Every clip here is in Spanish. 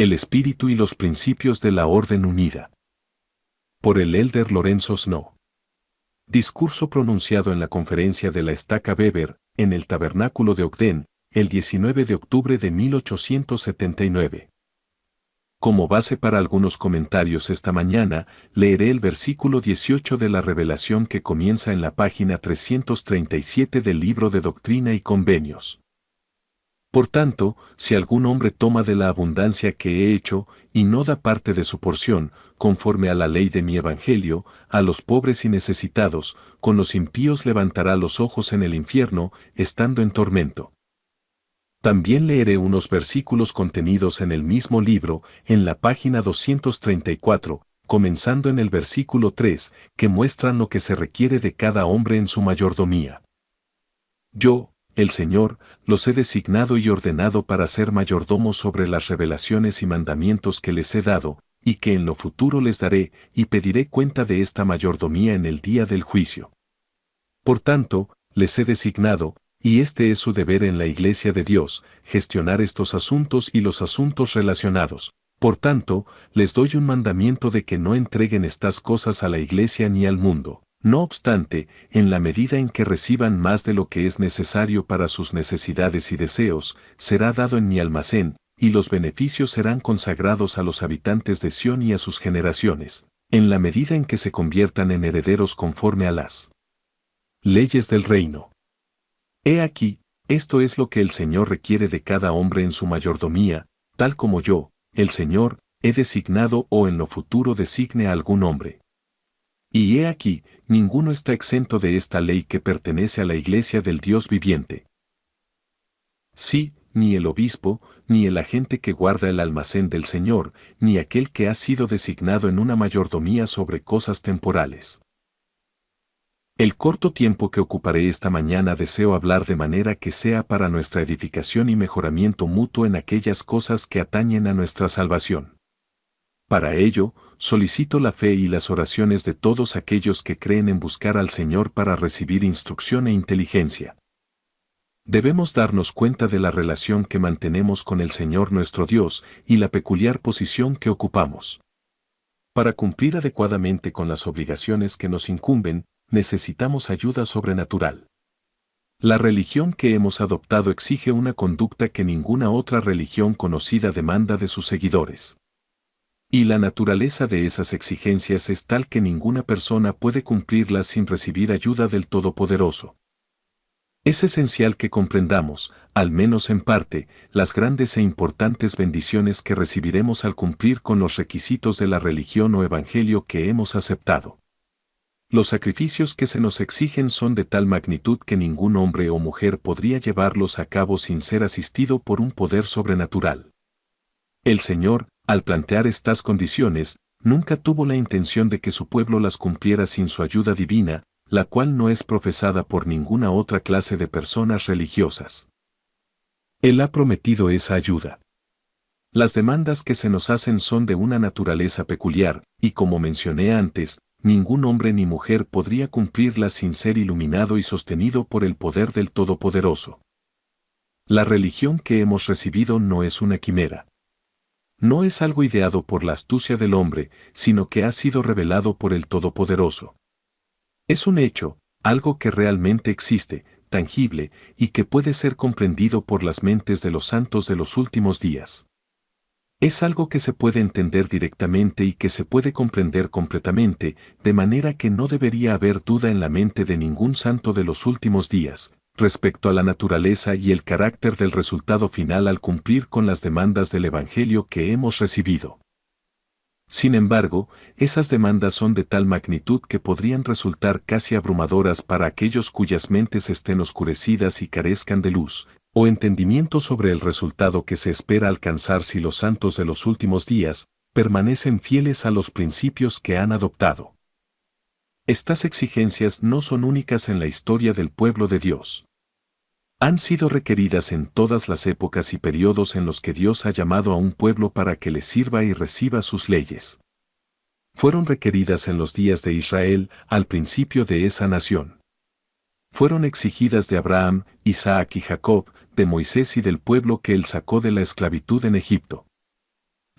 El espíritu y los principios de la Orden Unida. Por el Elder Lorenzo Snow. Discurso pronunciado en la conferencia de la Estaca Weber, en el Tabernáculo de Ogden, el 19 de octubre de 1879. Como base para algunos comentarios esta mañana, leeré el versículo 18 de la Revelación que comienza en la página 337 del Libro de Doctrina y Convenios. Por tanto, si algún hombre toma de la abundancia que he hecho, y no da parte de su porción, conforme a la ley de mi evangelio, a los pobres y necesitados, con los impíos levantará los ojos en el infierno, estando en tormento. También leeré unos versículos contenidos en el mismo libro, en la página 234, comenzando en el versículo 3, que muestran lo que se requiere de cada hombre en su mayordomía. Yo, el Señor, los he designado y ordenado para ser mayordomos sobre las revelaciones y mandamientos que les he dado, y que en lo futuro les daré, y pediré cuenta de esta mayordomía en el día del juicio. Por tanto, les he designado, y este es su deber en la Iglesia de Dios, gestionar estos asuntos y los asuntos relacionados. Por tanto, les doy un mandamiento de que no entreguen estas cosas a la Iglesia ni al mundo. No obstante, en la medida en que reciban más de lo que es necesario para sus necesidades y deseos, será dado en mi almacén, y los beneficios serán consagrados a los habitantes de Sión y a sus generaciones, en la medida en que se conviertan en herederos conforme a las leyes del reino. He aquí, esto es lo que el Señor requiere de cada hombre en su mayordomía, tal como yo, el Señor, he designado o en lo futuro designe a algún hombre. Y he aquí, ninguno está exento de esta ley que pertenece a la Iglesia del Dios viviente. Sí, ni el obispo, ni el agente que guarda el almacén del Señor, ni aquel que ha sido designado en una mayordomía sobre cosas temporales. El corto tiempo que ocuparé esta mañana deseo hablar de manera que sea para nuestra edificación y mejoramiento mutuo en aquellas cosas que atañen a nuestra salvación. Para ello, solicito la fe y las oraciones de todos aquellos que creen en buscar al Señor para recibir instrucción e inteligencia. Debemos darnos cuenta de la relación que mantenemos con el Señor nuestro Dios y la peculiar posición que ocupamos. Para cumplir adecuadamente con las obligaciones que nos incumben, necesitamos ayuda sobrenatural. La religión que hemos adoptado exige una conducta que ninguna otra religión conocida demanda de sus seguidores. Y la naturaleza de esas exigencias es tal que ninguna persona puede cumplirlas sin recibir ayuda del Todopoderoso. Es esencial que comprendamos, al menos en parte, las grandes e importantes bendiciones que recibiremos al cumplir con los requisitos de la religión o evangelio que hemos aceptado. Los sacrificios que se nos exigen son de tal magnitud que ningún hombre o mujer podría llevarlos a cabo sin ser asistido por un poder sobrenatural. El Señor, al plantear estas condiciones, nunca tuvo la intención de que su pueblo las cumpliera sin su ayuda divina, la cual no es profesada por ninguna otra clase de personas religiosas. Él ha prometido esa ayuda. Las demandas que se nos hacen son de una naturaleza peculiar, y como mencioné antes, ningún hombre ni mujer podría cumplirlas sin ser iluminado y sostenido por el poder del Todopoderoso. La religión que hemos recibido no es una quimera. No es algo ideado por la astucia del hombre, sino que ha sido revelado por el Todopoderoso. Es un hecho, algo que realmente existe, tangible, y que puede ser comprendido por las mentes de los santos de los últimos días. Es algo que se puede entender directamente y que se puede comprender completamente, de manera que no debería haber duda en la mente de ningún santo de los últimos días, respecto a la naturaleza y el carácter del resultado final al cumplir con las demandas del Evangelio que hemos recibido. Sin embargo, esas demandas son de tal magnitud que podrían resultar casi abrumadoras para aquellos cuyas mentes estén oscurecidas y carezcan de luz, o entendimiento sobre el resultado que se espera alcanzar si los santos de los últimos días permanecen fieles a los principios que han adoptado. Estas exigencias no son únicas en la historia del pueblo de Dios. Han sido requeridas en todas las épocas y periodos en los que Dios ha llamado a un pueblo para que le sirva y reciba sus leyes. Fueron requeridas en los días de Israel, al principio de esa nación. Fueron exigidas de Abraham, Isaac y Jacob, de Moisés y del pueblo que él sacó de la esclavitud en Egipto.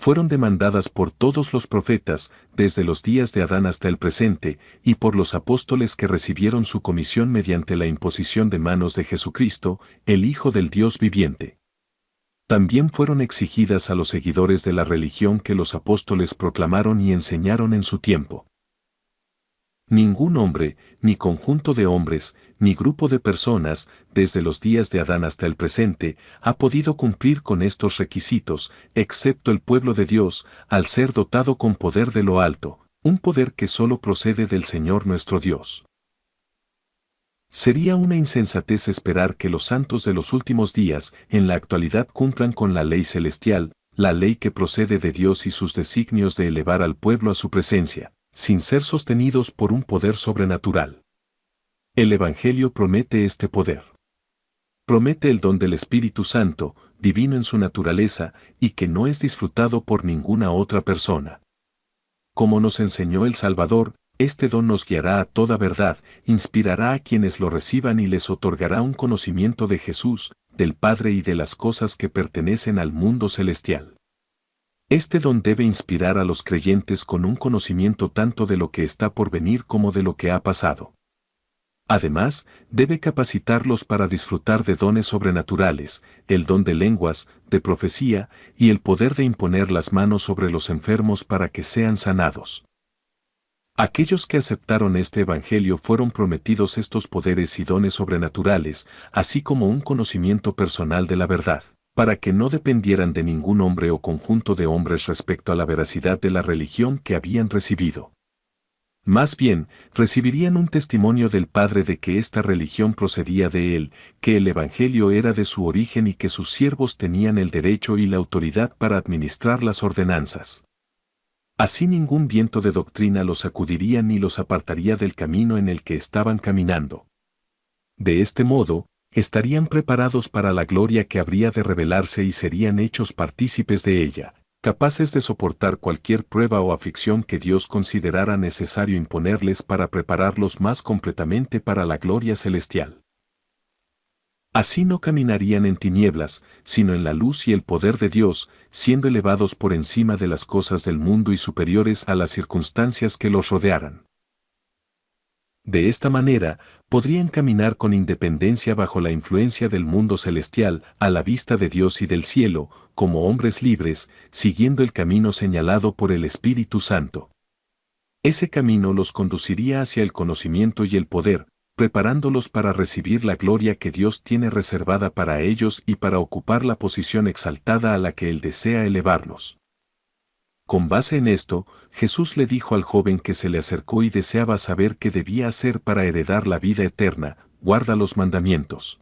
fueron demandadas por todos los profetas, desde los días de Adán hasta el presente, y por los apóstoles que recibieron su comisión mediante la imposición de manos de Jesucristo, el Hijo del Dios viviente. También fueron exigidas a los seguidores de la religión que los apóstoles proclamaron y enseñaron en su tiempo. Ningún hombre, ni conjunto de hombres, ni grupo de personas, desde los días de Adán hasta el presente, ha podido cumplir con estos requisitos, excepto el pueblo de Dios, al ser dotado con poder de lo alto, un poder que solo procede del Señor nuestro Dios. Sería una insensatez esperar que los santos de los últimos días, en la actualidad, cumplan con la ley celestial, la ley que procede de Dios y sus designios de elevar al pueblo a su presencia, sin ser sostenidos por un poder sobrenatural. El Evangelio promete este poder. Promete el don del Espíritu Santo, divino en su naturaleza, y que no es disfrutado por ninguna otra persona. Como nos enseñó el Salvador, este don nos guiará a toda verdad, inspirará a quienes lo reciban y les otorgará un conocimiento de Jesús, del Padre y de las cosas que pertenecen al mundo celestial. Este don debe inspirar a los creyentes con un conocimiento tanto de lo que está por venir como de lo que ha pasado. Además, debe capacitarlos para disfrutar de dones sobrenaturales, el don de lenguas, de profecía, y el poder de imponer las manos sobre los enfermos para que sean sanados. Aquellos que aceptaron este Evangelio fueron prometidos estos poderes y dones sobrenaturales, así como un conocimiento personal de la verdad, para que no dependieran de ningún hombre o conjunto de hombres respecto a la veracidad de la religión que habían recibido. Más bien, recibirían un testimonio del Padre de que esta religión procedía de Él, que el Evangelio era de su origen y que sus siervos tenían el derecho y la autoridad para administrar las ordenanzas. Así ningún viento de doctrina los sacudiría ni los apartaría del camino en el que estaban caminando. De este modo, estarían preparados para la gloria que habría de revelarse y serían hechos partícipes de ella, capaces de soportar cualquier prueba o aflicción que Dios considerara necesario imponerles para prepararlos más completamente para la gloria celestial. Así no caminarían en tinieblas, sino en la luz y el poder de Dios, siendo elevados por encima de las cosas del mundo y superiores a las circunstancias que los rodearan. De esta manera, podrían caminar con independencia bajo la influencia del mundo celestial, a la vista de Dios y del cielo, como hombres libres, siguiendo el camino señalado por el Espíritu Santo. Ese camino los conduciría hacia el conocimiento y el poder, preparándolos para recibir la gloria que Dios tiene reservada para ellos y para ocupar la posición exaltada a la que Él desea elevarlos. Con base en esto, Jesús le dijo al joven que se le acercó y deseaba saber qué debía hacer para heredar la vida eterna: guarda los mandamientos.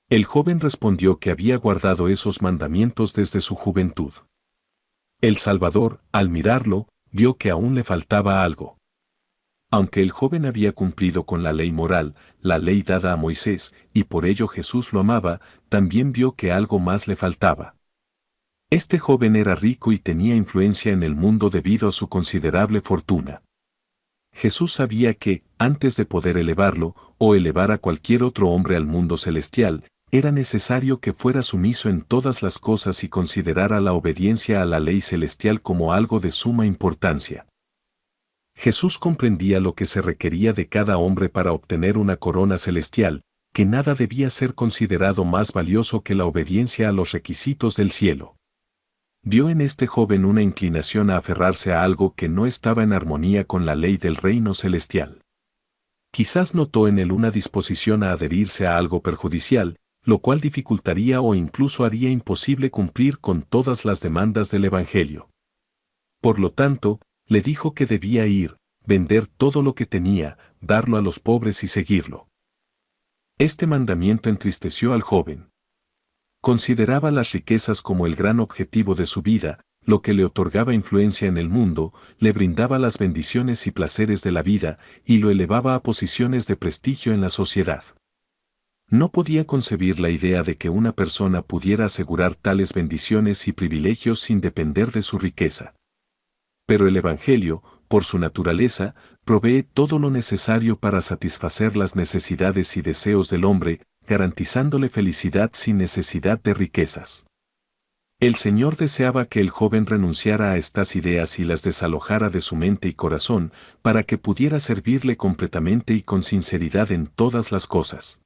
El joven respondió que había guardado esos mandamientos desde su juventud. El Salvador, al mirarlo, vio que aún le faltaba algo. Aunque el joven había cumplido con la ley moral, la ley dada a Moisés, y por ello Jesús lo amaba, también vio que algo más le faltaba. Este joven era rico y tenía influencia en el mundo debido a su considerable fortuna. Jesús sabía que, antes de poder elevarlo, o elevar a cualquier otro hombre al mundo celestial, era necesario que fuera sumiso en todas las cosas y considerara la obediencia a la ley celestial como algo de suma importancia. Jesús comprendía lo que se requería de cada hombre para obtener una corona celestial, que nada debía ser considerado más valioso que la obediencia a los requisitos del cielo. Vio en este joven una inclinación a aferrarse a algo que no estaba en armonía con la ley del reino celestial. Quizás notó en él una disposición a adherirse a algo perjudicial, lo cual dificultaría o incluso haría imposible cumplir con todas las demandas del Evangelio. Por lo tanto, le dijo que debía ir, vender todo lo que tenía, darlo a los pobres y seguirlo. Este mandamiento entristeció al joven. Consideraba las riquezas como el gran objetivo de su vida, lo que le otorgaba influencia en el mundo, le brindaba las bendiciones y placeres de la vida, y lo elevaba a posiciones de prestigio en la sociedad. No podía concebir la idea de que una persona pudiera asegurar tales bendiciones y privilegios sin depender de su riqueza. Pero el Evangelio, por su naturaleza, provee todo lo necesario para satisfacer las necesidades y deseos del hombre, garantizándole felicidad sin necesidad de riquezas. El Señor deseaba que el joven renunciara a estas ideas y las desalojara de su mente y corazón, para que pudiera servirle completamente y con sinceridad en todas las cosas.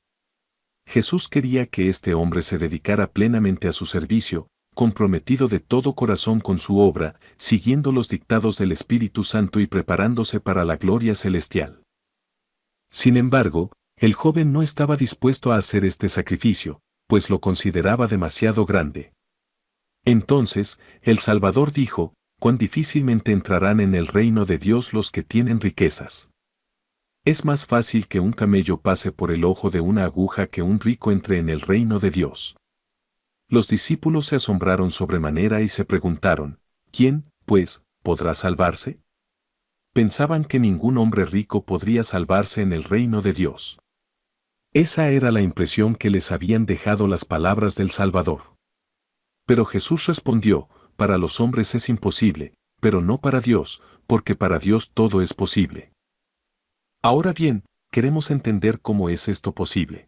Jesús quería que este hombre se dedicara plenamente a su servicio, comprometido de todo corazón con su obra, siguiendo los dictados del Espíritu Santo y preparándose para la gloria celestial. Sin embargo, el joven no estaba dispuesto a hacer este sacrificio, pues lo consideraba demasiado grande. Entonces, el Salvador dijo: «Cuán difícilmente entrarán en el reino de Dios los que tienen riquezas. Es más fácil que un camello pase por el ojo de una aguja que un rico entre en el reino de Dios». Los discípulos se asombraron sobremanera y se preguntaron: «¿Quién, pues, podrá salvarse?». Pensaban que ningún hombre rico podría salvarse en el reino de Dios. Esa era la impresión que les habían dejado las palabras del Salvador. Pero Jesús respondió: «Para los hombres es imposible, pero no para Dios, porque para Dios todo es posible». Ahora bien, queremos entender cómo es esto posible.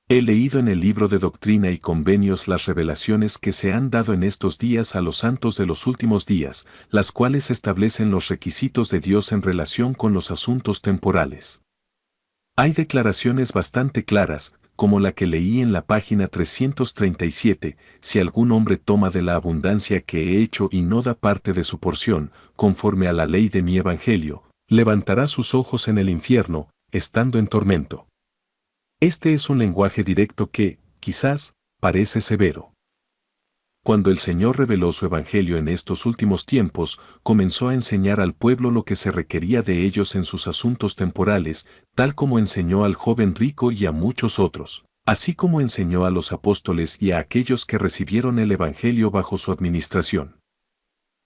He leído en el libro de Doctrina y Convenios las revelaciones que se han dado en estos días a los santos de los últimos días, las cuales establecen los requisitos de Dios en relación con los asuntos temporales. Hay declaraciones bastante claras, como la que leí en la página 337, si algún hombre toma de la abundancia que he hecho y no da parte de su porción, conforme a la ley de mi evangelio, levantará sus ojos en el infierno, estando en tormento. Este es un lenguaje directo que, quizás, parece severo. Cuando el Señor reveló su evangelio en estos últimos tiempos, comenzó a enseñar al pueblo lo que se requería de ellos en sus asuntos temporales, tal como enseñó al joven rico y a muchos otros, así como enseñó a los apóstoles y a aquellos que recibieron el evangelio bajo su administración.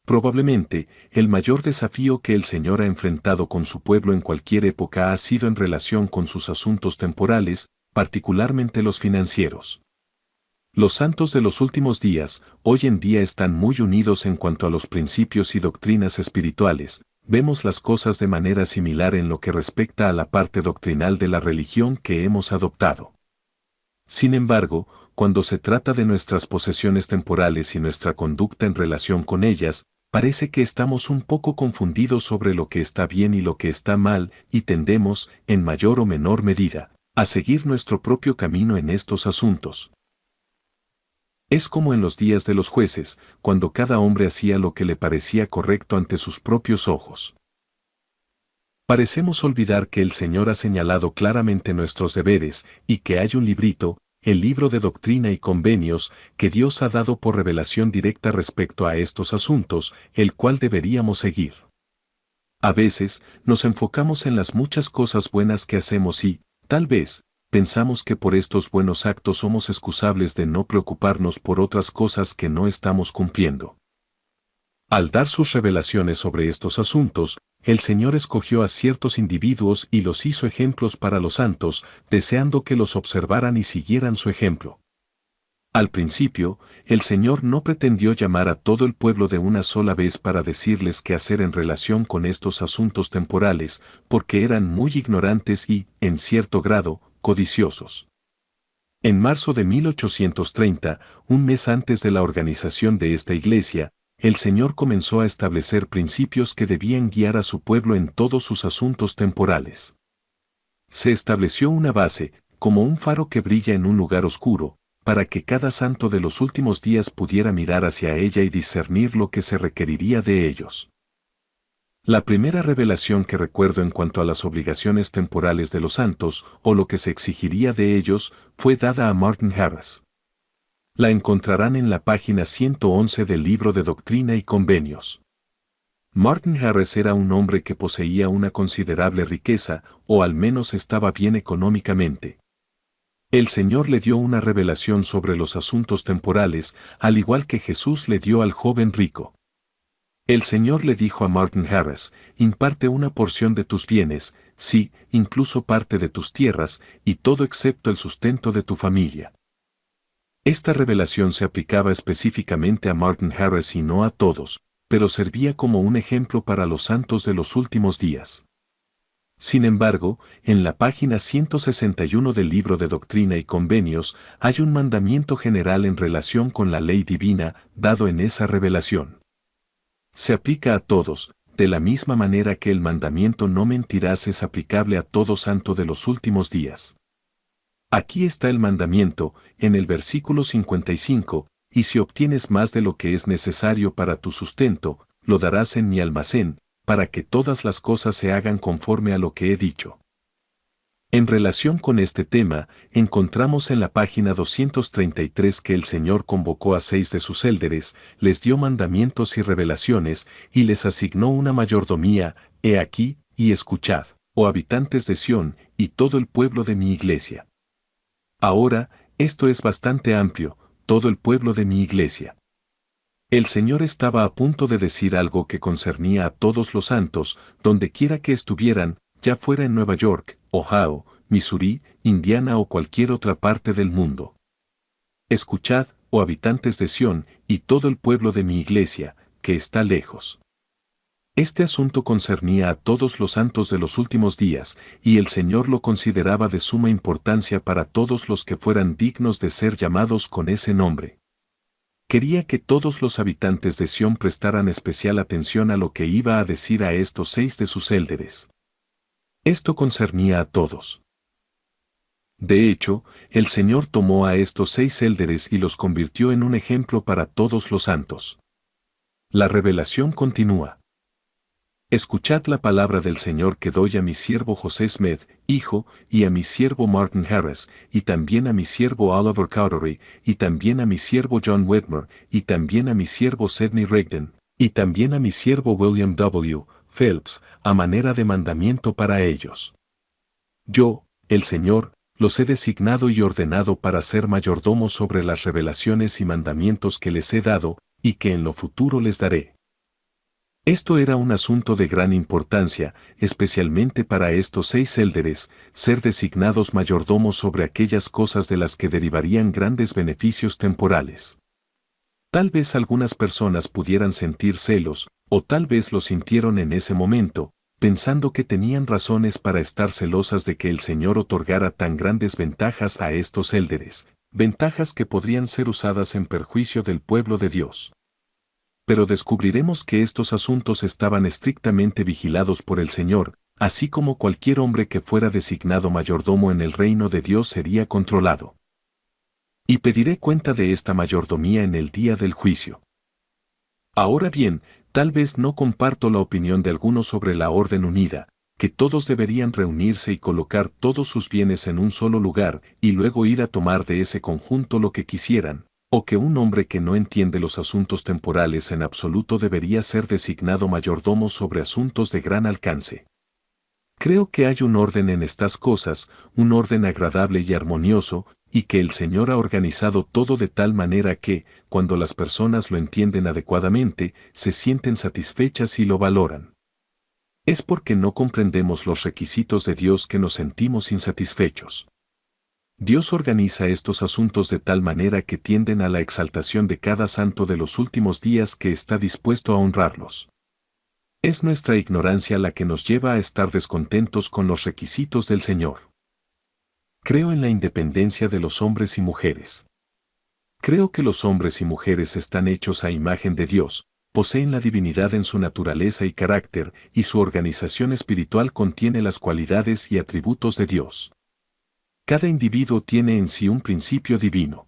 Probablemente, el mayor desafío que el Señor ha enfrentado con su pueblo en cualquier época ha sido en relación con sus asuntos temporales, particularmente los financieros. Los santos de los últimos días, hoy en día están muy unidos en cuanto a los principios y doctrinas espirituales. Vemos las cosas de manera similar en lo que respecta a la parte doctrinal de la religión que hemos adoptado. Sin embargo, cuando se trata de nuestras posesiones temporales y nuestra conducta en relación con ellas, parece que estamos un poco confundidos sobre lo que está bien y lo que está mal, y tendemos, en mayor o menor medida, a seguir nuestro propio camino en estos asuntos. Es como en los días de los jueces, cuando cada hombre hacía lo que le parecía correcto ante sus propios ojos. Parecemos olvidar que el Señor ha señalado claramente nuestros deberes, y que hay un librito, el libro de Doctrina y Convenios, que Dios ha dado por revelación directa respecto a estos asuntos, el cual deberíamos seguir. A veces, nos enfocamos en las muchas cosas buenas que hacemos y, tal vez, pensamos que por estos buenos actos somos excusables de no preocuparnos por otras cosas que no estamos cumpliendo. Al dar sus revelaciones sobre estos asuntos, el Señor escogió a ciertos individuos y los hizo ejemplos para los santos, deseando que los observaran y siguieran su ejemplo. Al principio, el Señor no pretendió llamar a todo el pueblo de una sola vez para decirles qué hacer en relación con estos asuntos temporales, porque eran muy ignorantes y, en cierto grado, codiciosos. En marzo de 1830, un mes antes de la organización de esta iglesia, el Señor comenzó a establecer principios que debían guiar a su pueblo en todos sus asuntos temporales. Se estableció una base, como un faro que brilla en un lugar oscuro, para que cada santo de los últimos días pudiera mirar hacia ella y discernir lo que se requeriría de ellos. La primera revelación que recuerdo en cuanto a las obligaciones temporales de los santos, o lo que se exigiría de ellos, fue dada a Martin Harris. La encontrarán en la página 111 del libro de Doctrina y Convenios. Martin Harris era un hombre que poseía una considerable riqueza, o al menos estaba bien económicamente. El Señor le dio una revelación sobre los asuntos temporales, al igual que Jesús le dio al joven rico. El Señor le dijo a Martin Harris: imparte una porción de tus bienes, sí, incluso parte de tus tierras, y todo excepto el sustento de tu familia. Esta revelación se aplicaba específicamente a Martin Harris y no a todos, pero servía como un ejemplo para los santos de los últimos días. Sin embargo, en la página 161 del Libro de Doctrina y Convenios hay un mandamiento general en relación con la ley divina dado en esa revelación. Se aplica a todos, de la misma manera que el mandamiento no mentirás es aplicable a todo santo de los últimos días. Aquí está el mandamiento, en el versículo 55, y si obtienes más de lo que es necesario para tu sustento, lo darás en mi almacén, para que todas las cosas se hagan conforme a lo que he dicho. En relación con este tema, encontramos en la página 233 que el Señor convocó a 6 de sus élderes, les dio mandamientos y revelaciones, y les asignó una mayordomía, he aquí, y escuchad, oh habitantes de Sión, y todo el pueblo de mi iglesia. Ahora, esto es bastante amplio, todo el pueblo de mi iglesia. El Señor estaba a punto de decir algo que concernía a todos los santos, donde quiera que estuvieran, ya fuera en Nueva York, Ohio, Missouri, Indiana o cualquier otra parte del mundo. Escuchad, oh habitantes de Sión, y todo el pueblo de mi iglesia, que está lejos. Este asunto concernía a todos los santos de los últimos días, y el Señor lo consideraba de suma importancia para todos los que fueran dignos de ser llamados con ese nombre. Quería que todos los habitantes de Sión prestaran especial atención a lo que iba a decir a estos 6 de sus élderes. Esto concernía a todos. De hecho, el Señor tomó a estos 6 élderes y los convirtió en un ejemplo para todos los santos. La revelación continúa. Escuchad la palabra del Señor que doy a mi siervo José Smith, hijo, y a mi siervo Martin Harris, y también a mi siervo Oliver Cowdery, y también a mi siervo John Whitmer, y también a mi siervo Sidney Rigdon, y también a mi siervo William W. Phelps, a manera de mandamiento para ellos. Yo, el Señor, los he designado y ordenado para ser mayordomos sobre las revelaciones y mandamientos que les he dado, y que en lo futuro les daré. Esto era un asunto de gran importancia, especialmente para estos 6 élderes, ser designados mayordomos sobre aquellas cosas de las que derivarían grandes beneficios temporales. Tal vez algunas personas pudieran sentir celos, o tal vez lo sintieron en ese momento, pensando que tenían razones para estar celosas de que el Señor otorgara tan grandes ventajas a estos élderes, ventajas que podrían ser usadas en perjuicio del pueblo de Dios. Pero descubriremos que estos asuntos estaban estrictamente vigilados por el Señor, así como cualquier hombre que fuera designado mayordomo en el reino de Dios sería controlado. Y pediré cuenta de esta mayordomía en el día del juicio. Ahora bien, tal vez no comparto la opinión de algunos sobre la orden unida, que todos deberían reunirse y colocar todos sus bienes en un solo lugar y luego ir a tomar de ese conjunto lo que quisieran, o que un hombre que no entiende los asuntos temporales en absoluto debería ser designado mayordomo sobre asuntos de gran alcance. Creo que hay un orden en estas cosas, un orden agradable y armonioso, y que el Señor ha organizado todo de tal manera que, cuando las personas lo entienden adecuadamente, se sienten satisfechas y lo valoran. Es porque no comprendemos los requisitos de Dios que nos sentimos insatisfechos. Dios organiza estos asuntos de tal manera que tienden a la exaltación de cada santo de los últimos días que está dispuesto a honrarlos. Es nuestra ignorancia la que nos lleva a estar descontentos con los requisitos del Señor. Creo en la independencia de los hombres y mujeres. Creo que los hombres y mujeres están hechos a imagen de Dios, poseen la divinidad en su naturaleza y carácter, y su organización espiritual contiene las cualidades y atributos de Dios. Cada individuo tiene en sí un principio divino.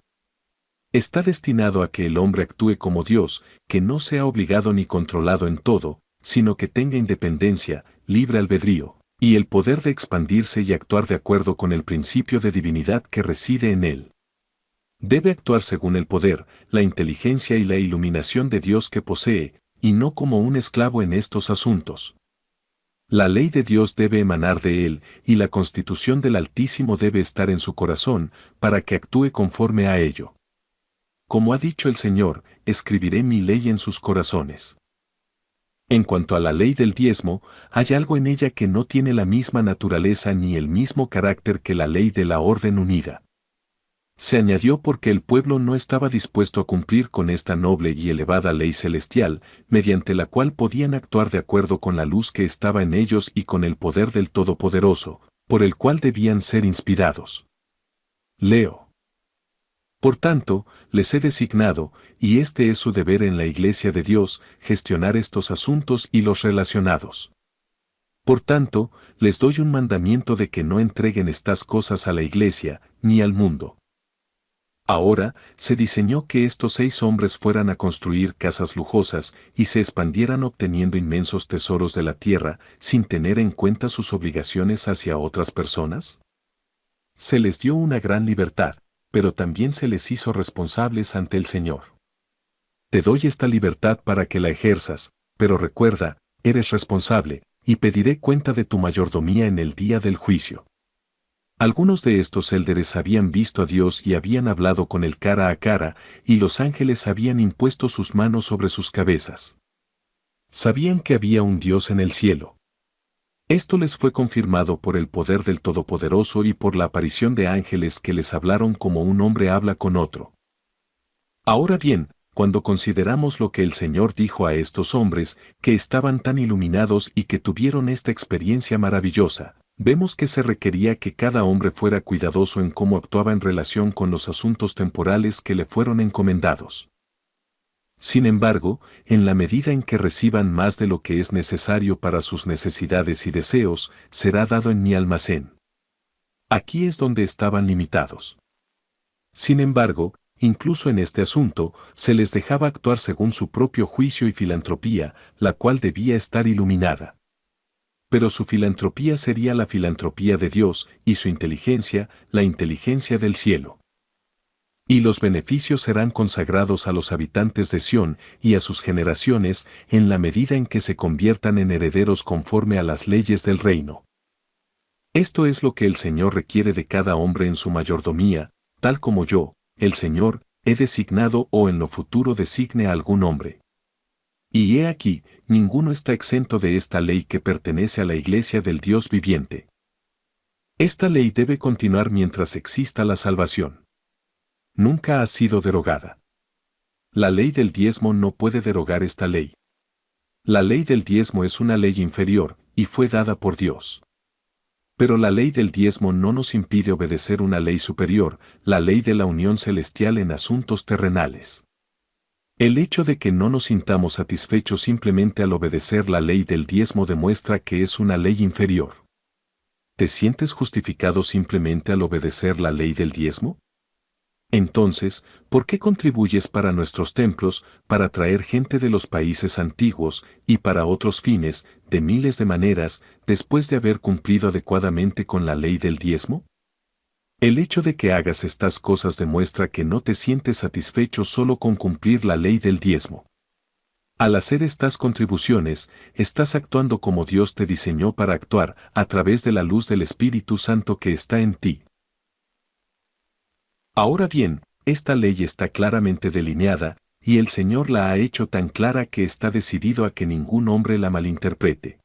Está destinado a que el hombre actúe como Dios, que no sea obligado ni controlado en todo, sino que tenga independencia, libre albedrío, y el poder de expandirse y actuar de acuerdo con el principio de divinidad que reside en él. Debe actuar según el poder, la inteligencia y la iluminación de Dios que posee, y no como un esclavo en estos asuntos. La ley de Dios debe emanar de él, y la constitución del Altísimo debe estar en su corazón, para que actúe conforme a ello. Como ha dicho el Señor, escribiré mi ley en sus corazones. En cuanto a la ley del diezmo, hay algo en ella que no tiene la misma naturaleza ni el mismo carácter que la ley de la orden unida. Se añadió porque el pueblo no estaba dispuesto a cumplir con esta noble y elevada ley celestial, mediante la cual podían actuar de acuerdo con la luz que estaba en ellos y con el poder del Todopoderoso, por el cual debían ser inspirados. Leo. Por tanto, les he designado, y este es su deber en la Iglesia de Dios, gestionar estos asuntos y los relacionados. Por tanto, les doy un mandamiento de que no entreguen estas cosas a la Iglesia, ni al mundo. Ahora, se diseñó que estos 6 hombres fueran a construir casas lujosas y se expandieran obteniendo inmensos tesoros de la tierra sin tener en cuenta sus obligaciones hacia otras personas. Se les dio una gran libertad, pero también se les hizo responsables ante el Señor. Te doy esta libertad para que la ejerzas, pero recuerda, eres responsable, y pediré cuenta de tu mayordomía en el día del juicio. Algunos de estos élderes habían visto a Dios y habían hablado con él cara a cara, y los ángeles habían impuesto sus manos sobre sus cabezas. Sabían que había un Dios en el cielo. Esto les fue confirmado por el poder del Todopoderoso y por la aparición de ángeles que les hablaron como un hombre habla con otro. Ahora bien, cuando consideramos lo que el Señor dijo a estos hombres, que estaban tan iluminados y que tuvieron esta experiencia maravillosa, vemos que se requería que cada hombre fuera cuidadoso en cómo actuaba en relación con los asuntos temporales que le fueron encomendados. Sin embargo, en la medida en que reciban más de lo que es necesario para sus necesidades y deseos, será dado en mi almacén. Aquí es donde estaban limitados. Sin embargo, incluso en este asunto, se les dejaba actuar según su propio juicio y filantropía, la cual debía estar iluminada. Pero su filantropía sería la filantropía de Dios, y su inteligencia, la inteligencia del cielo. Y los beneficios serán consagrados a los habitantes de Sión y a sus generaciones en la medida en que se conviertan en herederos conforme a las leyes del reino. Esto es lo que el Señor requiere de cada hombre en su mayordomía, tal como yo, el Señor, he designado o en lo futuro designe a algún hombre. Y he aquí, ninguno está exento de esta ley que pertenece a la Iglesia del Dios viviente. Esta ley debe continuar mientras exista la salvación. Nunca ha sido derogada. La ley del diezmo no puede derogar esta ley. La ley del diezmo es una ley inferior, y fue dada por Dios. Pero la ley del diezmo no nos impide obedecer una ley superior, la ley de la unión celestial en asuntos terrenales. El hecho de que no nos sintamos satisfechos simplemente al obedecer la ley del diezmo demuestra que es una ley inferior. ¿Te sientes justificado simplemente al obedecer la ley del diezmo? Entonces, ¿por qué contribuyes para nuestros templos, para traer gente de los países antiguos, y para otros fines, de miles de maneras, después de haber cumplido adecuadamente con la ley del diezmo? El hecho de que hagas estas cosas demuestra que no te sientes satisfecho solo con cumplir la ley del diezmo. Al hacer estas contribuciones, estás actuando como Dios te diseñó para actuar, a través de la luz del Espíritu Santo que está en ti. Ahora bien, esta ley está claramente delineada, y el Señor la ha hecho tan clara que está decidido a que ningún hombre la malinterprete.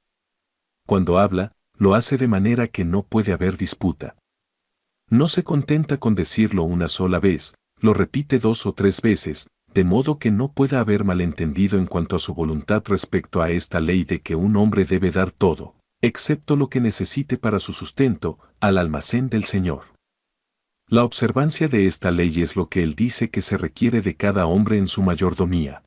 Cuando habla, lo hace de manera que no puede haber disputa. No se contenta con decirlo una sola vez, lo repite 2 o 3 veces, de modo que no pueda haber malentendido en cuanto a su voluntad respecto a esta ley de que un hombre debe dar todo, excepto lo que necesite para su sustento, al almacén del Señor. La observancia de esta ley es lo que él dice que se requiere de cada hombre en su mayordomía.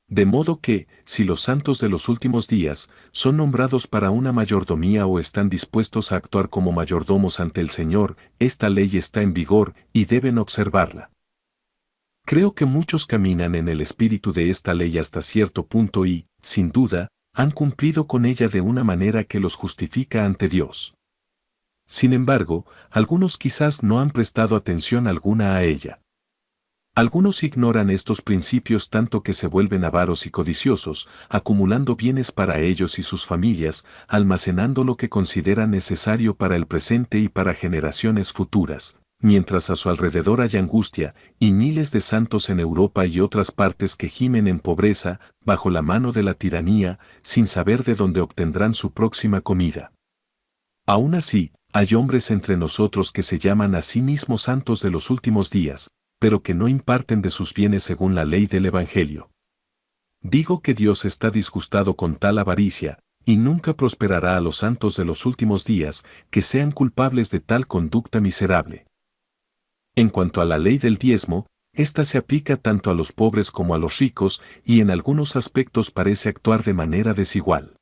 De modo que, si los santos de los últimos días son nombrados para una mayordomía o están dispuestos a actuar como mayordomos ante el Señor, esta ley está en vigor y deben observarla. Creo que muchos caminan en el espíritu de esta ley hasta cierto punto y, sin duda, han cumplido con ella de una manera que los justifica ante Dios. Sin embargo, algunos quizás no han prestado atención alguna a ella. Algunos ignoran estos principios tanto que se vuelven avaros y codiciosos, acumulando bienes para ellos y sus familias, almacenando lo que consideran necesario para el presente y para generaciones futuras, mientras a su alrededor hay angustia, y miles de santos en Europa y otras partes que gimen en pobreza, bajo la mano de la tiranía, sin saber de dónde obtendrán su próxima comida. Aún así, hay hombres entre nosotros que se llaman a sí mismos santos de los últimos días, pero que no imparten de sus bienes según la ley del Evangelio. Digo que Dios está disgustado con tal avaricia, y nunca prosperará a los santos de los últimos días que sean culpables de tal conducta miserable. En cuanto a la ley del diezmo, esta se aplica tanto a los pobres como a los ricos y en algunos aspectos parece actuar de manera desigual.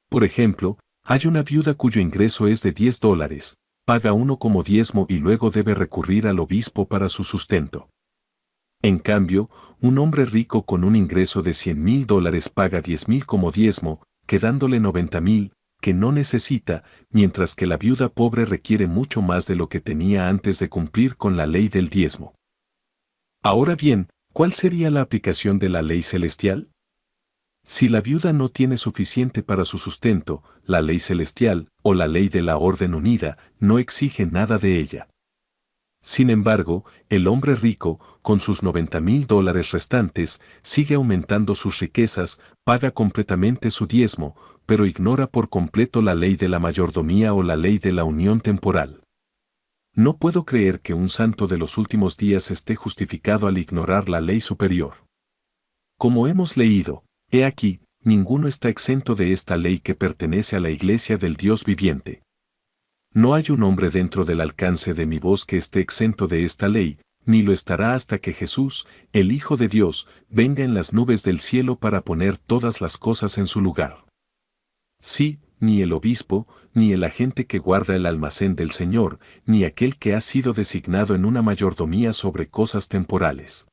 Por ejemplo, hay una viuda cuyo ingreso es de $10, paga uno como diezmo y luego debe recurrir al obispo para su sustento. En cambio, un hombre rico con un ingreso de $100,000 paga 10,000 como diezmo, quedándole 90,000, que no necesita, mientras que la viuda pobre requiere mucho más de lo que tenía antes de cumplir con la ley del diezmo. Ahora bien, ¿cuál sería la aplicación de la ley celestial? Si la viuda no tiene suficiente para su sustento, la ley celestial, o la ley de la orden unida, no exige nada de ella. Sin embargo, el hombre rico, con sus $90,000 restantes, sigue aumentando sus riquezas, paga completamente su diezmo, pero ignora por completo la ley de la mayordomía o la ley de la unión temporal. No puedo creer que un santo de los últimos días esté justificado al ignorar la ley superior. Como hemos leído, he aquí, ninguno está exento de esta ley que pertenece a la iglesia del Dios viviente. No hay un hombre dentro del alcance de mi voz que esté exento de esta ley, ni lo estará hasta que Jesús, el Hijo de Dios, venga en las nubes del cielo para poner todas las cosas en su lugar. Sí, ni el obispo, ni el agente que guarda el almacén del Señor, ni aquel que ha sido designado en una mayordomía sobre cosas temporales.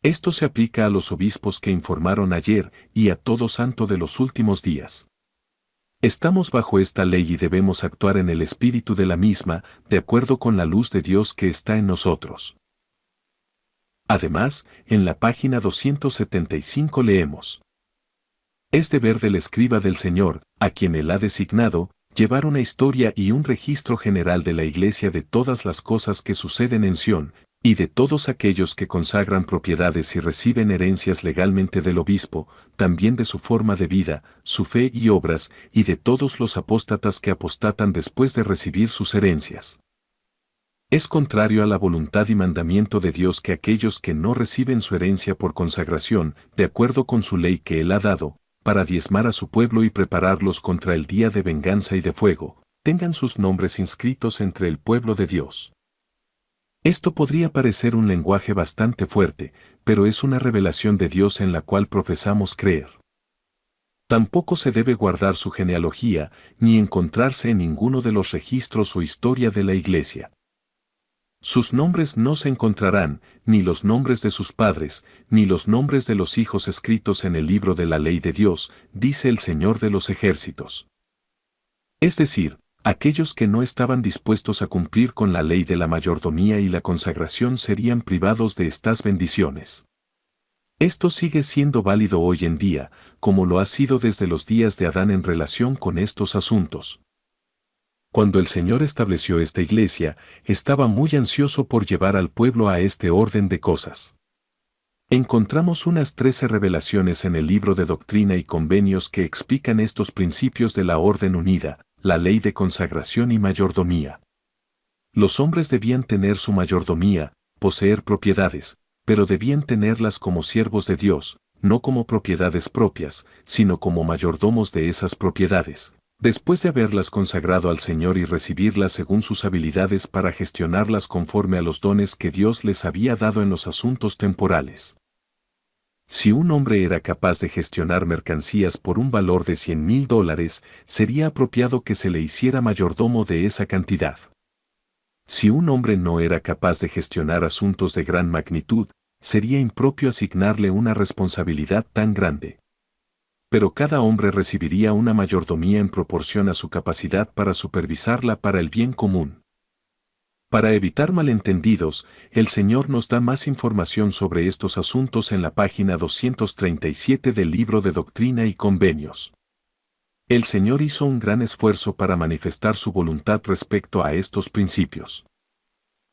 Esto se aplica a los obispos que informaron ayer y a todo santo de los últimos días. Estamos bajo esta ley y debemos actuar en el espíritu de la misma, de acuerdo con la luz de Dios que está en nosotros. Además, en la página 275 leemos: es deber del escriba del Señor, a quien él ha designado, llevar una historia y un registro general de la iglesia de todas las cosas que suceden en Sión, y de todos aquellos que consagran propiedades y reciben herencias legalmente del obispo, también de su forma de vida, su fe y obras, y de todos los apóstatas que apostatan después de recibir sus herencias. Es contrario a la voluntad y mandamiento de Dios que aquellos que no reciben su herencia por consagración, de acuerdo con su ley que Él ha dado, para diezmar a su pueblo y prepararlos contra el día de venganza y de fuego, tengan sus nombres inscritos entre el pueblo de Dios. Esto podría parecer un lenguaje bastante fuerte, pero es una revelación de Dios en la cual profesamos creer. Tampoco se debe guardar su genealogía, ni encontrarse en ninguno de los registros o historia de la Iglesia. Sus nombres no se encontrarán, ni los nombres de sus padres, ni los nombres de los hijos escritos en el libro de la ley de Dios, dice el Señor de los ejércitos. Es decir, aquellos que no estaban dispuestos a cumplir con la ley de la mayordomía y la consagración serían privados de estas bendiciones. Esto sigue siendo válido hoy en día, como lo ha sido desde los días de Adán en relación con estos asuntos. Cuando el Señor estableció esta iglesia, estaba muy ansioso por llevar al pueblo a este orden de cosas. Encontramos unas 13 revelaciones en el libro de Doctrina y Convenios que explican estos principios de la orden unida, la ley de consagración y mayordomía. Los hombres debían tener su mayordomía, poseer propiedades, pero debían tenerlas como siervos de Dios, no como propiedades propias, sino como mayordomos de esas propiedades, después de haberlas consagrado al Señor y recibirlas según sus habilidades para gestionarlas conforme a los dones que Dios les había dado en los asuntos temporales. Si un hombre era capaz de gestionar mercancías por un valor de $100,000, sería apropiado que se le hiciera mayordomo de esa cantidad. Si un hombre no era capaz de gestionar asuntos de gran magnitud, sería impropio asignarle una responsabilidad tan grande. Pero cada hombre recibiría una mayordomía en proporción a su capacidad para supervisarla para el bien común. Para evitar malentendidos, el Señor nos da más información sobre estos asuntos en la página 237 del libro de Doctrina y Convenios. El Señor hizo un gran esfuerzo para manifestar su voluntad respecto a estos principios.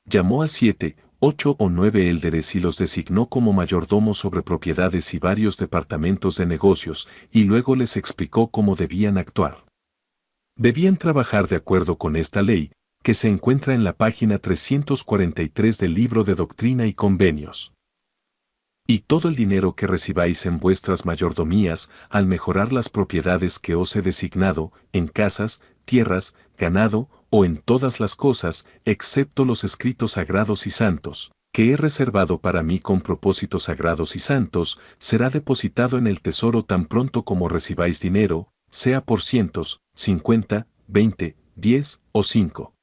Llamó a 7, 8 o 9 élderes y los designó como mayordomos sobre propiedades y varios departamentos de negocios, y luego les explicó cómo debían actuar. Debían trabajar de acuerdo con esta ley, que se encuentra en la página 343 del libro de Doctrina y Convenios. Y todo el dinero que recibáis en vuestras mayordomías, al mejorar las propiedades que os he designado, en casas, tierras, ganado, o en todas las cosas, excepto los escritos sagrados y santos, que he reservado para mí con propósitos sagrados y santos, será depositado en el tesoro tan pronto como recibáis dinero, sea por cientos, 50, 20, 10 o 5.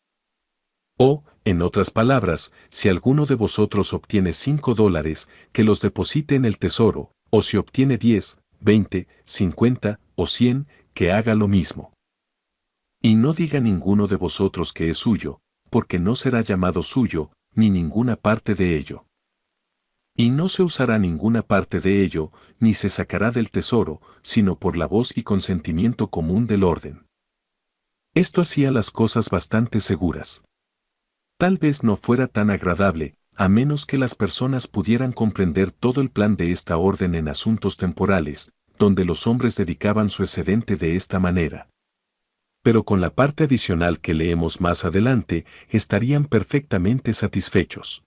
O, en otras palabras, si alguno de vosotros obtiene $5, que los deposite en el tesoro, o si obtiene 10, 20, 50 o 100, que haga lo mismo. Y no diga ninguno de vosotros que es suyo, porque no será llamado suyo, ni ninguna parte de ello. Y no se usará ninguna parte de ello, ni se sacará del tesoro, sino por la voz y consentimiento común del orden. Esto hacía las cosas bastante seguras. Tal vez no fuera tan agradable, a menos que las personas pudieran comprender todo el plan de esta orden en asuntos temporales, donde los hombres dedicaban su excedente de esta manera. Pero con la parte adicional que leemos más adelante, estarían perfectamente satisfechos.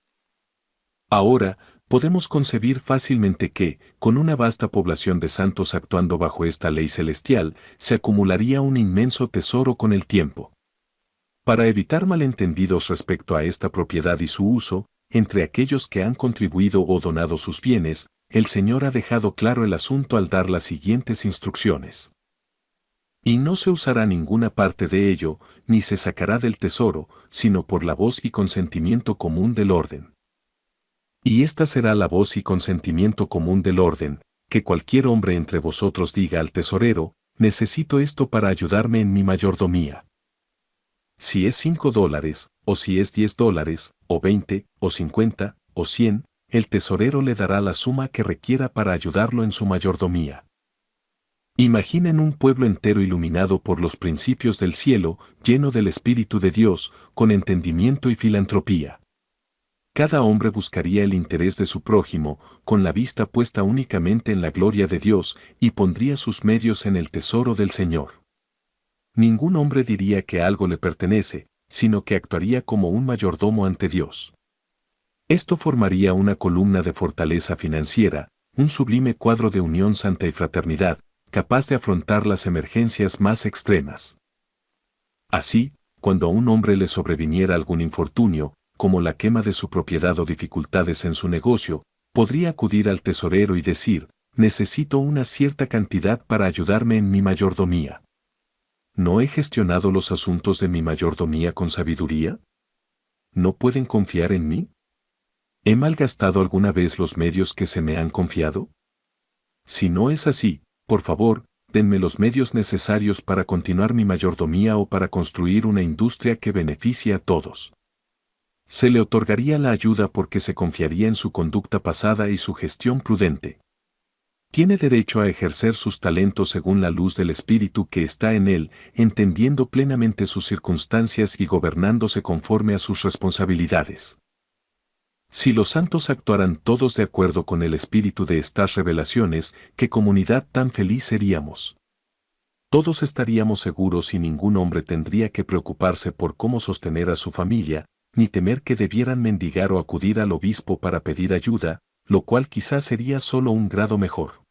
Ahora, podemos concebir fácilmente que, con una vasta población de santos actuando bajo esta ley celestial, se acumularía un inmenso tesoro con el tiempo. Para evitar malentendidos respecto a esta propiedad y su uso, entre aquellos que han contribuido o donado sus bienes, el Señor ha dejado claro el asunto al dar las siguientes instrucciones. Y no se usará ninguna parte de ello, ni se sacará del tesoro, sino por la voz y consentimiento común del orden. Y esta será la voz y consentimiento común del orden, que cualquier hombre entre vosotros diga al tesorero, necesito esto para ayudarme en mi mayordomía. Si es $5, o si es $10, o 20, o 50, o 100, el tesorero le dará la suma que requiera para ayudarlo en su mayordomía. Imaginen un pueblo entero iluminado por los principios del cielo, lleno del Espíritu de Dios, con entendimiento y filantropía. Cada hombre buscaría el interés de su prójimo, con la vista puesta únicamente en la gloria de Dios, y pondría sus medios en el tesoro del Señor. Ningún hombre diría que algo le pertenece, sino que actuaría como un mayordomo ante Dios. Esto formaría una columna de fortaleza financiera, un sublime cuadro de unión santa y fraternidad, capaz de afrontar las emergencias más extremas. Así, cuando a un hombre le sobreviniera algún infortunio, como la quema de su propiedad o dificultades en su negocio, podría acudir al tesorero y decir, necesito una cierta cantidad para ayudarme en mi mayordomía. ¿No he gestionado los asuntos de mi mayordomía con sabiduría? ¿No pueden confiar en mí? ¿He malgastado alguna vez los medios que se me han confiado? Si no es así, por favor, denme los medios necesarios para continuar mi mayordomía o para construir una industria que beneficie a todos. Se le otorgaría la ayuda porque se confiaría en su conducta pasada y su gestión prudente. Tiene derecho a ejercer sus talentos según la luz del Espíritu que está en él, entendiendo plenamente sus circunstancias y gobernándose conforme a sus responsabilidades. Si los santos actuaran todos de acuerdo con el espíritu de estas revelaciones, ¿qué comunidad tan feliz seríamos? Todos estaríamos seguros y ningún hombre tendría que preocuparse por cómo sostener a su familia, ni temer que debieran mendigar o acudir al obispo para pedir ayuda, lo cual quizás sería solo un grado mejor.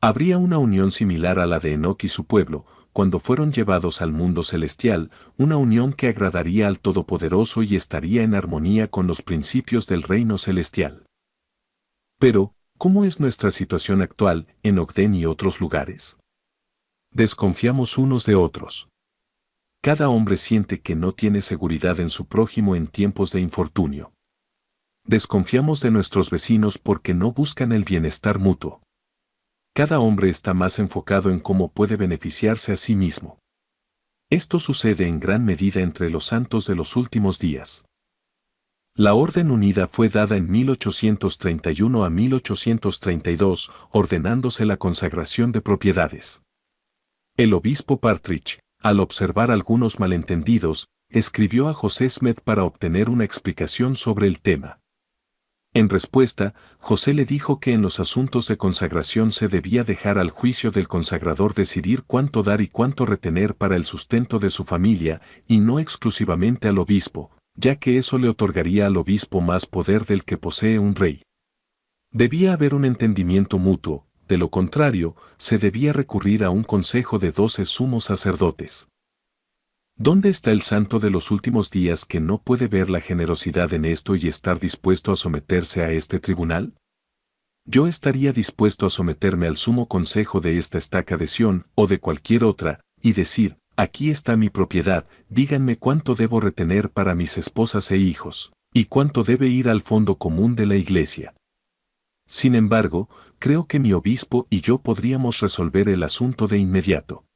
Habría una unión similar a la de Enoc y su pueblo, cuando fueron llevados al mundo celestial, una unión que agradaría al Todopoderoso y estaría en armonía con los principios del reino celestial. Pero, ¿cómo es nuestra situación actual en Ogden y otros lugares? Desconfiamos unos de otros. Cada hombre siente que no tiene seguridad en su prójimo en tiempos de infortunio. Desconfiamos de nuestros vecinos porque no buscan el bienestar mutuo. Cada hombre está más enfocado en cómo puede beneficiarse a sí mismo. Esto sucede en gran medida entre los santos de los últimos días. La Orden Unida fue dada en 1831 a 1832, ordenándose la consagración de propiedades. El obispo Partridge, al observar algunos malentendidos, escribió a José Smith para obtener una explicación sobre el tema. En respuesta, José le dijo que en los asuntos de consagración se debía dejar al juicio del consagrador decidir cuánto dar y cuánto retener para el sustento de su familia, y no exclusivamente al obispo, ya que eso le otorgaría al obispo más poder del que posee un rey. Debía haber un entendimiento mutuo, de lo contrario, se debía recurrir a un consejo de 12 sumos sacerdotes. ¿Dónde está el santo de los últimos días que no puede ver la generosidad en esto y estar dispuesto a someterse a este tribunal? Yo estaría dispuesto a someterme al sumo consejo de esta estaca de Sión o de cualquier otra, y decir, aquí está mi propiedad, díganme cuánto debo retener para mis esposas e hijos, y cuánto debe ir al fondo común de la iglesia. Sin embargo, creo que mi obispo y yo podríamos resolver el asunto de inmediato.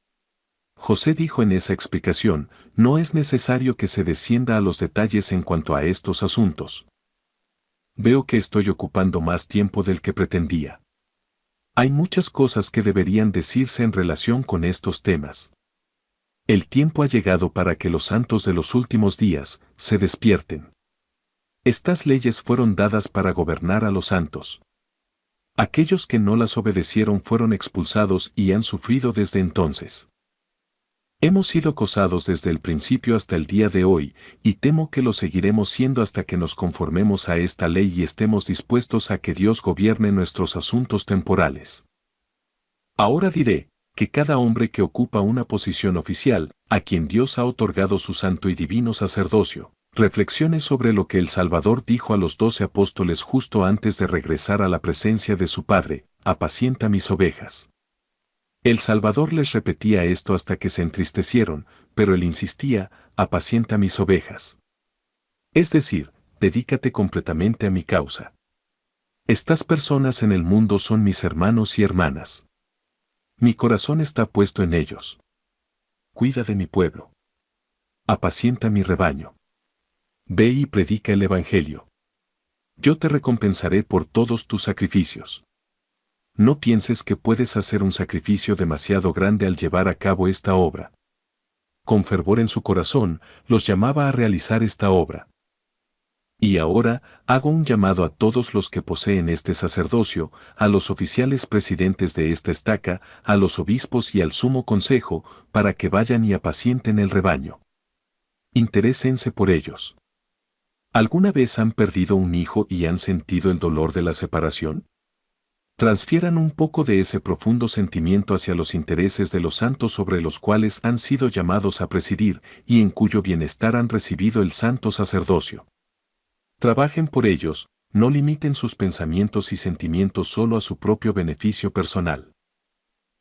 José dijo en esa explicación, no es necesario que se descienda a los detalles en cuanto a estos asuntos. Veo que estoy ocupando más tiempo del que pretendía. Hay muchas cosas que deberían decirse en relación con estos temas. El tiempo ha llegado para que los santos de los últimos días se despierten. Estas leyes fueron dadas para gobernar a los santos. Aquellos que no las obedecieron fueron expulsados y han sufrido desde entonces. Hemos sido acosados desde el principio hasta el día de hoy, y temo que lo seguiremos siendo hasta que nos conformemos a esta ley y estemos dispuestos a que Dios gobierne nuestros asuntos temporales. Ahora diré, que cada hombre que ocupa una posición oficial, a quien Dios ha otorgado su santo y divino sacerdocio, reflexione sobre lo que el Salvador dijo a los 12 apóstoles justo antes de regresar a la presencia de su Padre, apacienta mis ovejas. El Salvador les repetía esto hasta que se entristecieron, pero él insistía, apacienta mis ovejas. Es decir, dedícate completamente a mi causa. Estas personas en el mundo son mis hermanos y hermanas. Mi corazón está puesto en ellos. Cuida de mi pueblo. Apacienta mi rebaño. Ve y predica el Evangelio. Yo te recompensaré por todos tus sacrificios. No pienses que puedes hacer un sacrificio demasiado grande al llevar a cabo esta obra. Con fervor en su corazón, los llamaba a realizar esta obra. Y ahora, hago un llamado a todos los que poseen este sacerdocio, a los oficiales presidentes de esta estaca, a los obispos y al sumo consejo, para que vayan y apacienten el rebaño. Interésense por ellos. ¿Alguna vez han perdido un hijo y han sentido el dolor de la separación? Transfieran un poco de ese profundo sentimiento hacia los intereses de los santos sobre los cuales han sido llamados a presidir y en cuyo bienestar han recibido el santo sacerdocio. Trabajen por ellos, no limiten sus pensamientos y sentimientos solo a su propio beneficio personal.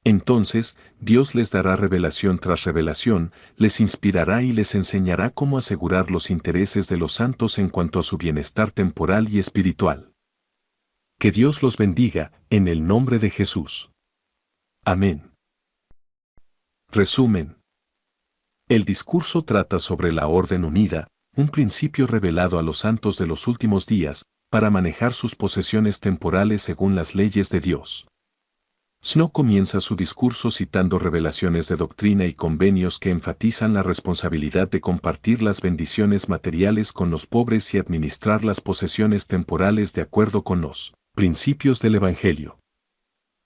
Entonces, Dios les dará revelación tras revelación, les inspirará y les enseñará cómo asegurar los intereses de los santos en cuanto a su bienestar temporal y espiritual. Que Dios los bendiga, en el nombre de Jesús. Amén. Resumen. El discurso trata sobre la orden unida, un principio revelado a los santos de los últimos días, para manejar sus posesiones temporales según las leyes de Dios. Snow comienza su discurso citando revelaciones de doctrina y convenios que enfatizan la responsabilidad de compartir las bendiciones materiales con los pobres y administrar las posesiones temporales de acuerdo con los principios del Evangelio.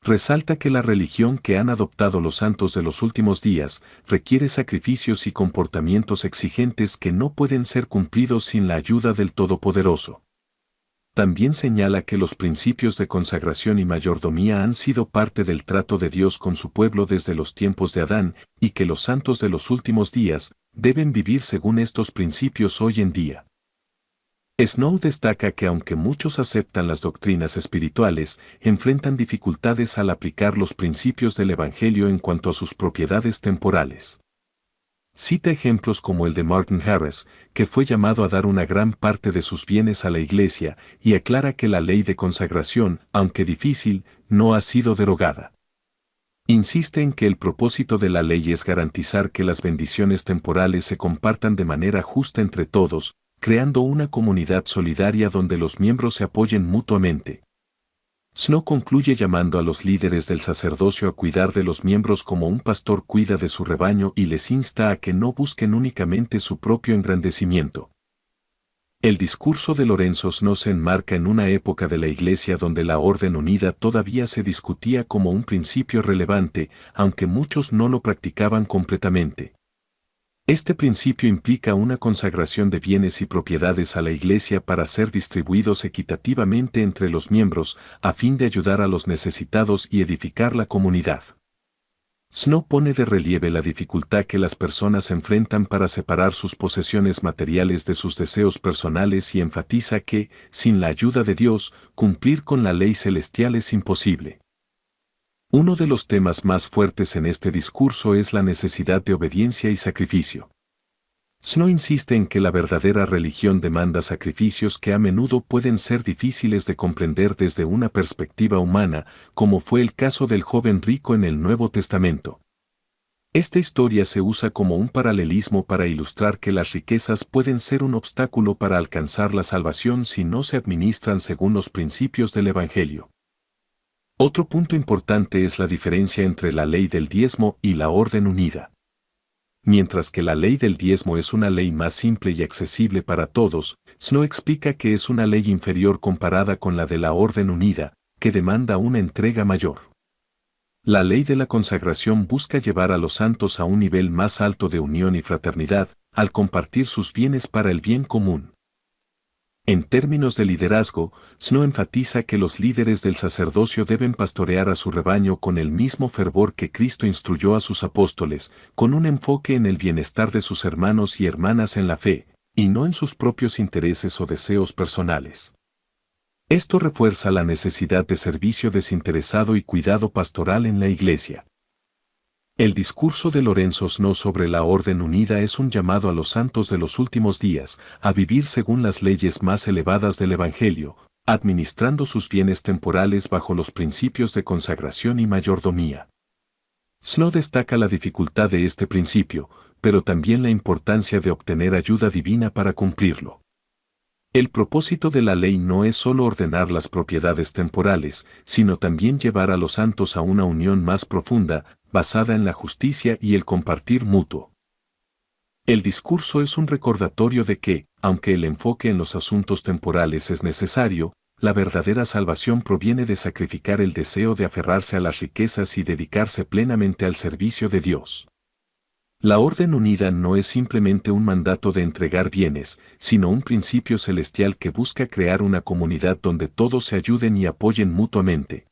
Resalta que la religión que han adoptado los santos de los últimos días requiere sacrificios y comportamientos exigentes que no pueden ser cumplidos sin la ayuda del Todopoderoso. También señala que los principios de consagración y mayordomía han sido parte del trato de Dios con su pueblo desde los tiempos de Adán, y que los santos de los últimos días deben vivir según estos principios hoy en día. Snow destaca que aunque muchos aceptan las doctrinas espirituales, enfrentan dificultades al aplicar los principios del Evangelio en cuanto a sus propiedades temporales. Cita ejemplos como el de Martin Harris, que fue llamado a dar una gran parte de sus bienes a la Iglesia, y aclara que la ley de consagración, aunque difícil, no ha sido derogada. Insiste en que el propósito de la ley es garantizar que las bendiciones temporales se compartan de manera justa entre todos, creando una comunidad solidaria donde los miembros se apoyen mutuamente. Snow concluye llamando a los líderes del sacerdocio a cuidar de los miembros como un pastor cuida de su rebaño y les insta a que no busquen únicamente su propio engrandecimiento. El discurso de Lorenzo Snow se enmarca en una época de la Iglesia donde la Orden Unida todavía se discutía como un principio relevante, aunque muchos no lo practicaban completamente. Este principio implica una consagración de bienes y propiedades a la Iglesia para ser distribuidos equitativamente entre los miembros, a fin de ayudar a los necesitados y edificar la comunidad. Snow pone de relieve la dificultad que las personas enfrentan para separar sus posesiones materiales de sus deseos personales y enfatiza que, sin la ayuda de Dios, cumplir con la ley celestial es imposible. Uno de los temas más fuertes en este discurso es la necesidad de obediencia y sacrificio. Snow insiste en que la verdadera religión demanda sacrificios que a menudo pueden ser difíciles de comprender desde una perspectiva humana, como fue el caso del joven rico en el Nuevo Testamento. Esta historia se usa como un paralelismo para ilustrar que las riquezas pueden ser un obstáculo para alcanzar la salvación si no se administran según los principios del Evangelio. Otro punto importante es la diferencia entre la ley del diezmo y la orden unida. Mientras que la ley del diezmo es una ley más simple y accesible para todos, Snow explica que es una ley inferior comparada con la de la orden unida, que demanda una entrega mayor. La ley de la consagración busca llevar a los santos a un nivel más alto de unión y fraternidad, al compartir sus bienes para el bien común. En términos de liderazgo, Snow enfatiza que los líderes del sacerdocio deben pastorear a su rebaño con el mismo fervor que Cristo instruyó a sus apóstoles, con un enfoque en el bienestar de sus hermanos y hermanas en la fe, y no en sus propios intereses o deseos personales. Esto refuerza la necesidad de servicio desinteresado y cuidado pastoral en la Iglesia. El discurso de Lorenzo Snow sobre la Orden Unida es un llamado a los santos de los últimos días a vivir según las leyes más elevadas del Evangelio, administrando sus bienes temporales bajo los principios de consagración y mayordomía. Snow destaca la dificultad de este principio, pero también la importancia de obtener ayuda divina para cumplirlo. El propósito de la ley no es solo ordenar las propiedades temporales, sino también llevar a los santos a una unión más profunda, basada en la justicia y el compartir mutuo. El discurso es un recordatorio de que, aunque el enfoque en los asuntos temporales es necesario, la verdadera salvación proviene de sacrificar el deseo de aferrarse a las riquezas y dedicarse plenamente al servicio de Dios. La Orden Unida no es simplemente un mandato de entregar bienes, sino un principio celestial que busca crear una comunidad donde todos se ayuden y apoyen mutuamente.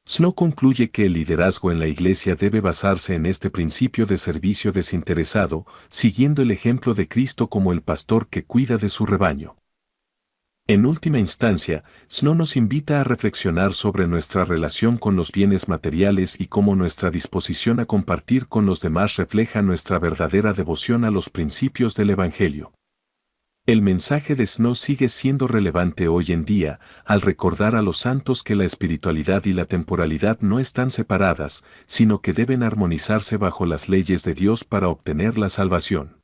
Snow concluye que el liderazgo en la Iglesia debe basarse en este principio de servicio desinteresado, siguiendo el ejemplo de Cristo como el pastor que cuida de su rebaño. En última instancia, Snow nos invita a reflexionar sobre nuestra relación con los bienes materiales y cómo nuestra disposición a compartir con los demás refleja nuestra verdadera devoción a los principios del Evangelio. El mensaje de Snow sigue siendo relevante hoy en día, al recordar a los santos que la espiritualidad y la temporalidad no están separadas, sino que deben armonizarse bajo las leyes de Dios para obtener la salvación.